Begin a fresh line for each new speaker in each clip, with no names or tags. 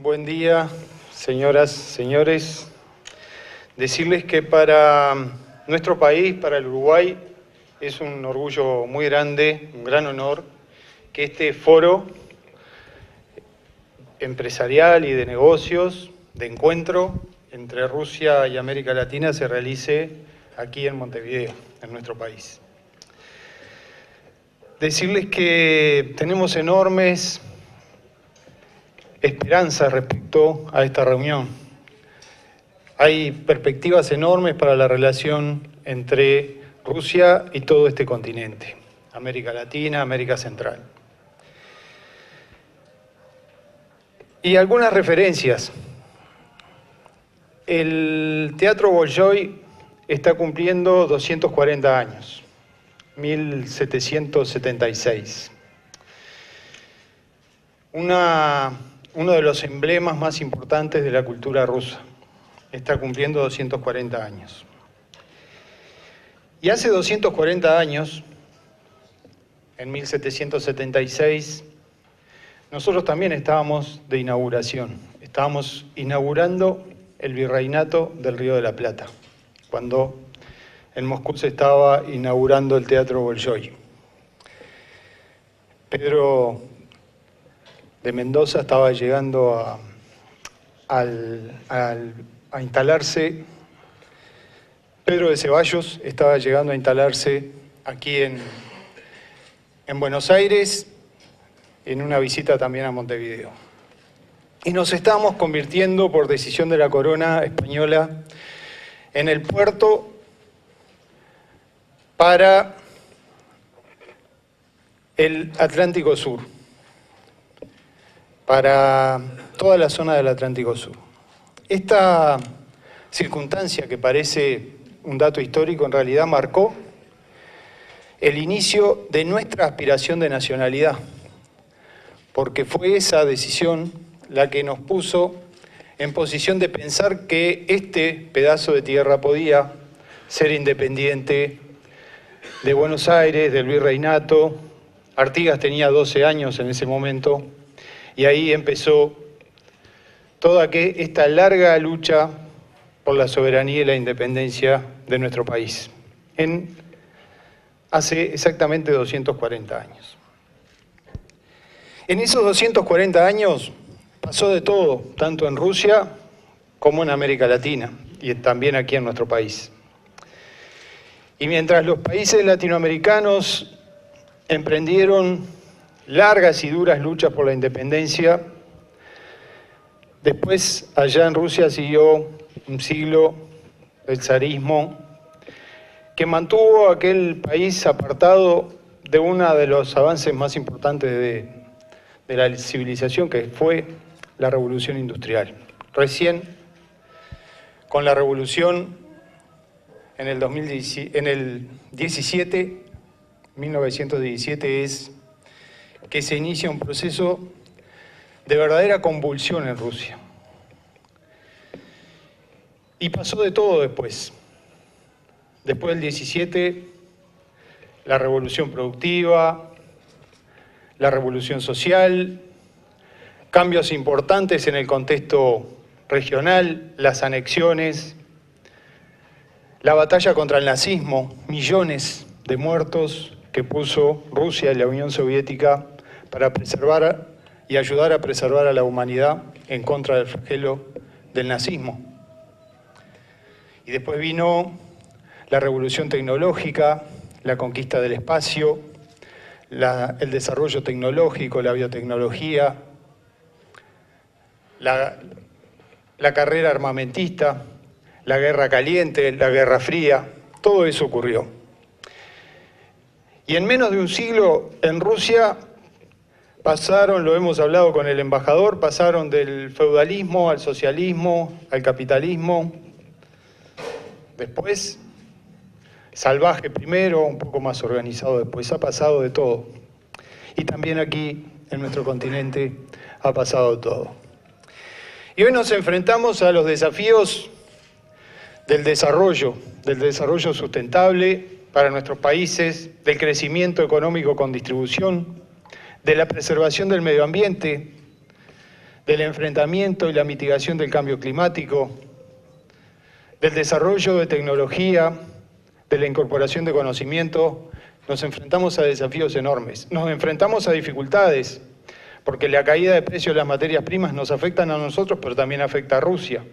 Buen día, señoras, señores. Decirles que para nuestro país, para el Uruguay, es un orgullo muy grande, un gran honor, que este foro empresarial y de negocios, de encuentro entre Rusia y América Latina se realice aquí en Montevideo, en nuestro país. Decirles que tenemos enormes esperanzas respecto a esta reunión. Hay perspectivas enormes para la relación entre Rusia y todo este continente, América Latina, América Central. Y algunas referencias. El Teatro Bolshoi está cumpliendo 240 años, 1776. Uno de los emblemas más importantes de la cultura rusa. Está cumpliendo 240 años. Y hace 240 años, en 1776, nosotros también estábamos de inauguración. Estábamos inaugurando el virreinato del Río de la Plata, cuando en Moscú se estaba inaugurando el Teatro Bolshoi. Pedro de Mendoza estaba llegando a instalarse, Pedro de Ceballos estaba llegando a instalarse aquí en Buenos Aires, en una visita también a Montevideo. Y nos estábamos convirtiendo, por decisión de la corona española, en el puerto para el Atlántico Sur, para toda la zona del Atlántico Sur. Esta circunstancia, que parece un dato histórico, en realidad marcó el inicio de nuestra aspiración de nacionalidad, porque fue esa decisión la que nos puso en posición de pensar que este pedazo de tierra podía ser independiente de Buenos Aires, del virreinato. Artigas tenía 12 años en ese momento, y ahí empezó toda esta larga lucha por la soberanía y la independencia de nuestro país, hace exactamente 240 años. En esos 240 años pasó de todo, tanto en Rusia como en América Latina, y también aquí en nuestro país. Y mientras los países latinoamericanos emprendieron largas y duras luchas por la independencia, después allá en Rusia siguió un siglo el zarismo, que mantuvo a aquel país apartado de uno de los avances más importantes de la civilización, que fue la Revolución Industrial. Recién, con la Revolución en el 1917, es que se inicia un proceso de verdadera convulsión en Rusia. Y pasó de todo después. Después del 17, la revolución productiva, la revolución social, cambios importantes en el contexto regional, las anexiones, la batalla contra el nazismo, millones de muertos que puso Rusia y la Unión Soviética para preservar y ayudar a preservar a la humanidad en contra del flagelo del nazismo. Y después vino la revolución tecnológica, la conquista del espacio, el desarrollo tecnológico, la biotecnología, la carrera armamentista, la guerra caliente, la guerra fría, todo eso ocurrió. Y en menos de un siglo en Rusia pasaron, lo hemos hablado con el embajador, pasaron del feudalismo al socialismo, al capitalismo, después salvaje primero, un poco más organizado después, ha pasado de todo. Y también aquí, en nuestro continente, ha pasado todo. Y hoy nos enfrentamos a los desafíos del desarrollo sustentable para nuestros países, del crecimiento económico con distribución, de la preservación del medio ambiente, del enfrentamiento y la mitigación del cambio climático, del desarrollo de tecnología, de la incorporación de conocimiento, nos enfrentamos a desafíos enormes, nos enfrentamos a dificultades, porque la caída de precios de las materias primas nos afectan a nosotros, pero también afecta a Rusia.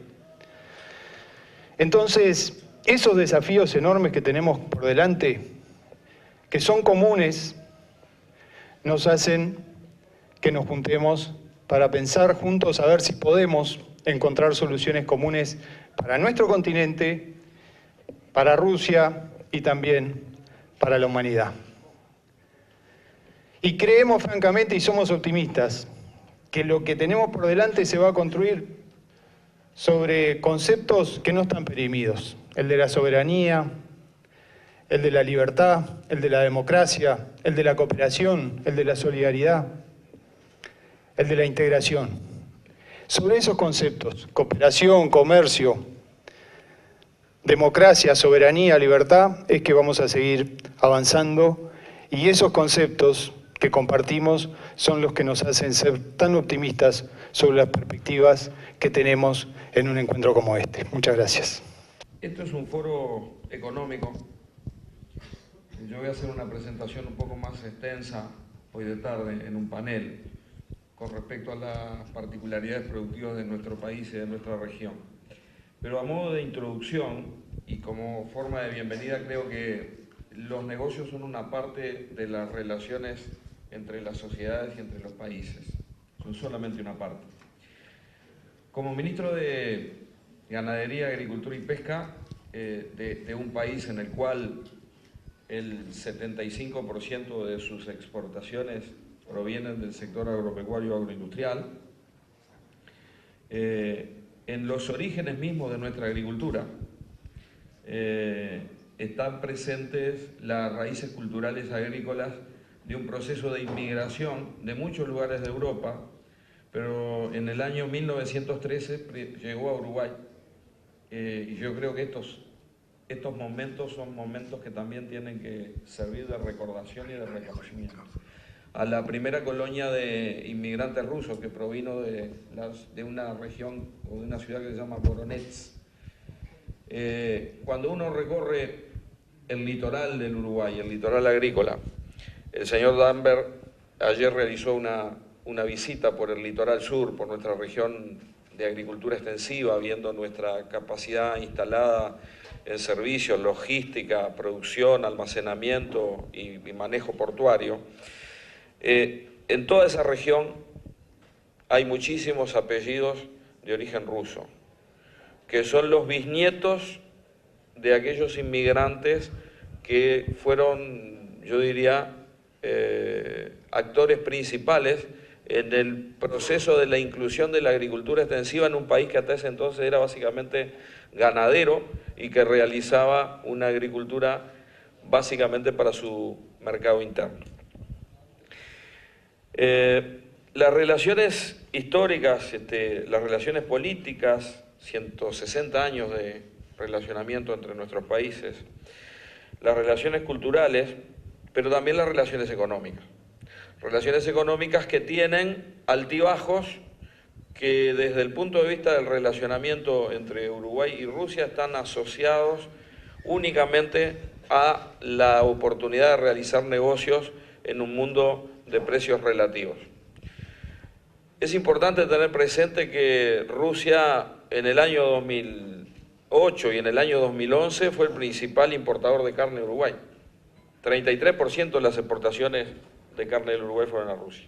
Entonces, esos desafíos enormes que tenemos por delante, que son comunes, nos hacen que nos juntemos para pensar juntos a ver si podemos encontrar soluciones comunes para nuestro continente, para Rusia y también para la humanidad. Y creemos francamente y somos optimistas que lo que tenemos por delante se va a construir sobre conceptos que no están perimidos, el de la soberanía, el de la libertad, el de la democracia, el de la cooperación, el de la solidaridad, el de la integración. Sobre esos conceptos, cooperación, comercio, democracia, soberanía, libertad, es que vamos a seguir avanzando, y esos conceptos que compartimos son los que nos hacen ser tan optimistas sobre las perspectivas que tenemos en un encuentro como este. Muchas gracias.
Esto es un foro económico. Yo voy a hacer una presentación un poco más extensa hoy de tarde en un panel con respecto a las particularidades productivas de nuestro país y de nuestra región. Pero a modo de introducción y como forma de bienvenida, creo que los negocios son una parte de las relaciones entre las sociedades y entre los países. Son solamente una parte. Como ministro de Ganadería, Agricultura y Pesca de un país en el cual el 75% de sus exportaciones provienen del sector agropecuario agroindustrial, en los orígenes mismos de nuestra agricultura están presentes las raíces culturales agrícolas de un proceso de inmigración de muchos lugares de Europa, pero en el año 1913 llegó a Uruguay, y yo creo que estos momentos son momentos que también tienen que servir de recordación y de reconocimiento. A la primera colonia de inmigrantes rusos que provino de una región o de una ciudad que se llama Voronezh. Cuando uno recorre el litoral del Uruguay, el litoral agrícola, el señor Dambert ayer realizó una visita por el litoral sur, por nuestra región de agricultura extensiva, viendo nuestra capacidad instalada en servicios, logística, producción, almacenamiento y manejo portuario. En toda esa región hay muchísimos apellidos de origen ruso, que son los bisnietos de aquellos inmigrantes que fueron, yo diría, actores principales en el proceso de la inclusión de la agricultura extensiva en un país que hasta ese entonces era básicamente ganadero y que realizaba una agricultura básicamente para su mercado interno. Las relaciones históricas, las relaciones políticas, 160 años de relacionamiento entre nuestros países, las relaciones culturales, pero también las relaciones económicas. Relaciones económicas que tienen altibajos que desde el punto de vista del relacionamiento entre Uruguay y Rusia están asociados únicamente a la oportunidad de realizar negocios en un mundo de precios relativos. Es importante tener presente que Rusia en el año 2008 y en el año 2011 fue el principal importador de carne de Uruguay. 33% de las exportaciones de carne del Uruguay fueron a Rusia.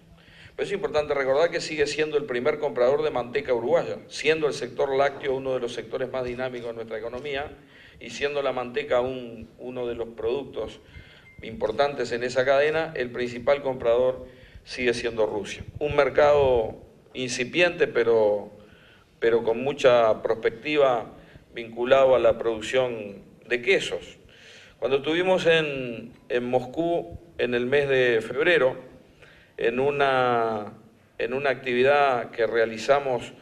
Pero es importante recordar que sigue siendo el primer comprador de manteca uruguaya, siendo el sector lácteo uno de los sectores más dinámicos de nuestra economía y siendo la manteca uno de los productos importantes en esa cadena, el principal comprador sigue siendo Rusia. Un mercado incipiente, pero con mucha perspectiva vinculado a la producción de quesos. Cuando estuvimos en Moscú en el mes de febrero, en una actividad que realizamos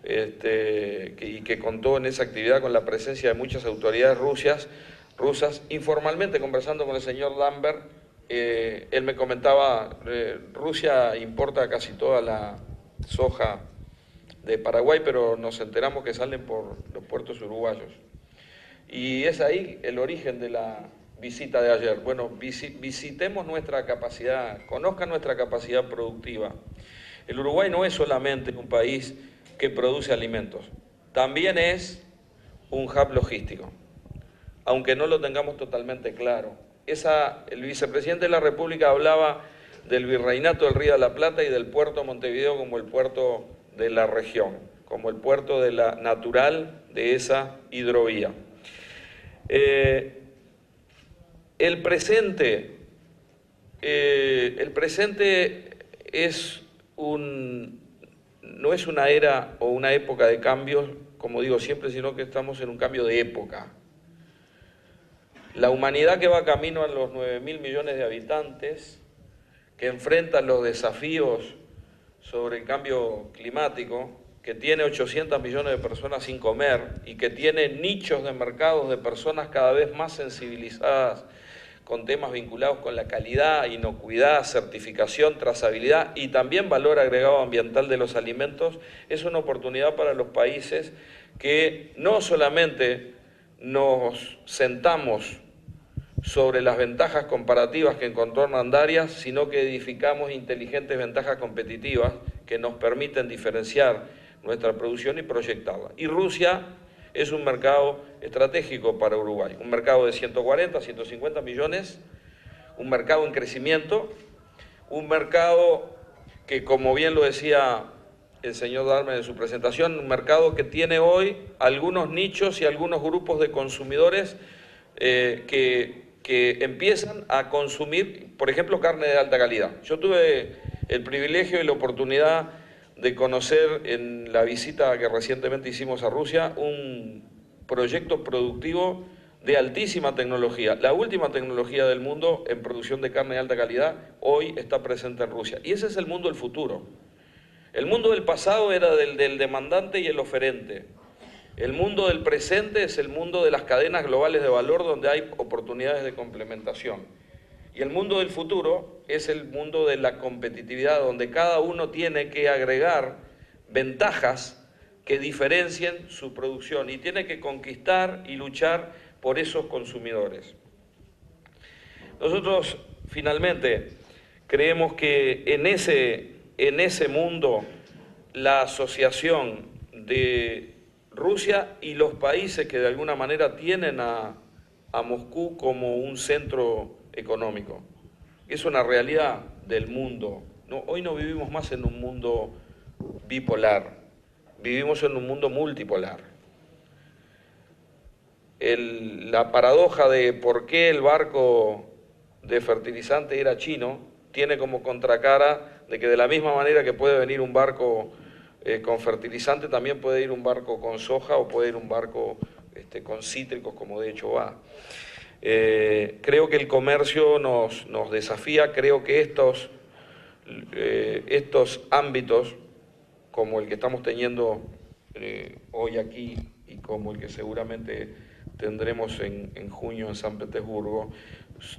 y que contó en esa actividad con la presencia de muchas autoridades rusas, informalmente conversando con el señor Dambert, él me comentaba, Rusia importa casi toda la soja de Paraguay, pero nos enteramos que salen por los puertos uruguayos. Y es ahí el origen de la visita de ayer. Bueno, visitemos nuestra capacidad, conozcan nuestra capacidad productiva. El Uruguay no es solamente un país que produce alimentos, también es un hub logístico, aunque no lo tengamos totalmente claro. El vicepresidente de la República hablaba del virreinato del Río de la Plata y del puerto de Montevideo como el puerto de la región, como el puerto de la natural de esa hidrovía. El presente no es una era o una época de cambios, como digo siempre, sino que estamos en un cambio de época. La humanidad que va camino a los 9.000 millones de habitantes, que enfrenta los desafíos sobre el cambio climático, que tiene 800 millones de personas sin comer y que tiene nichos de mercados de personas cada vez más sensibilizadas con temas vinculados con la calidad, inocuidad, certificación, trazabilidad y también valor agregado ambiental de los alimentos, es una oportunidad para los países que no solamente nos sentamos sobre las ventajas comparativas que encontró Hernandarias, sino que edificamos inteligentes ventajas competitivas que nos permiten diferenciar nuestra producción y proyectarla. Y Rusia es un mercado estratégico para Uruguay, un mercado de 140, 150 millones, un mercado en crecimiento, un mercado que, como bien lo decía el señor Darme en su presentación, un mercado que tiene hoy algunos nichos y algunos grupos de consumidores que empiezan a consumir, por ejemplo, carne de alta calidad. Yo tuve el privilegio y la oportunidad de conocer en la visita que recientemente hicimos a Rusia un proyecto productivo de altísima tecnología. La última tecnología del mundo en producción de carne de alta calidad hoy está presente en Rusia. Y ese es el mundo del futuro. El mundo del pasado era del demandante y el oferente. El mundo del presente es el mundo de las cadenas globales de valor donde hay oportunidades de complementación. Y el mundo del futuro es el mundo de la competitividad, donde cada uno tiene que agregar ventajas que diferencien su producción y tiene que conquistar y luchar por esos consumidores. Nosotros, finalmente, creemos que en ese mundo la asociación de Rusia y los países que de alguna manera tienen a Moscú como un centro económico. Es una realidad del mundo. Hoy no vivimos más en un mundo bipolar, vivimos en un mundo multipolar. La paradoja de por qué el barco de fertilizante era chino tiene como contracara de que de la misma manera que puede venir un barco con fertilizante, también puede ir un barco con soja o puede ir un barco con cítricos, como de hecho va. Creo que el comercio nos desafía, creo que estos ámbitos, como el que estamos teniendo hoy aquí y como el que seguramente tendremos en junio en San Petersburgo,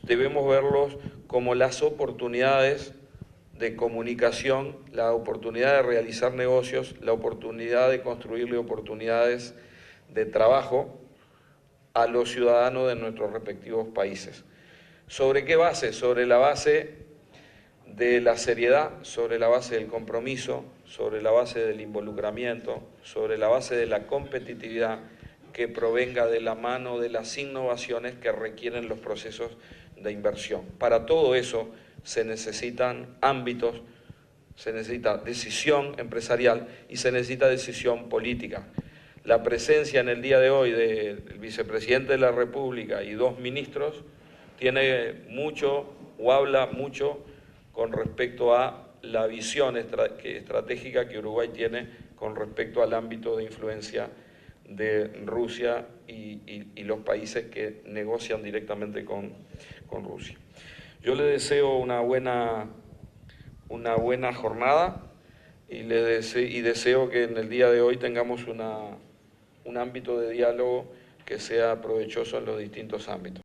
debemos verlos como las oportunidades de comunicación, la oportunidad de realizar negocios, la oportunidad de construirle oportunidades de trabajo a los ciudadanos de nuestros respectivos países. ¿Sobre qué base? Sobre la base de la seriedad, sobre la base del compromiso, sobre la base del involucramiento, sobre la base de la competitividad que provenga de la mano de las innovaciones que requieren los procesos de inversión. Para todo eso se necesitan ámbitos, se necesita decisión empresarial y se necesita decisión política. La presencia en el día de hoy del vicepresidente de la República y dos ministros tiene mucho o habla mucho con respecto a la visión estratégica que Uruguay tiene con respecto al ámbito de influencia de Rusia y los países que negocian directamente con Rusia. Yo le deseo una buena jornada y deseo que en el día de hoy tengamos un ámbito de diálogo que sea provechoso en los distintos ámbitos.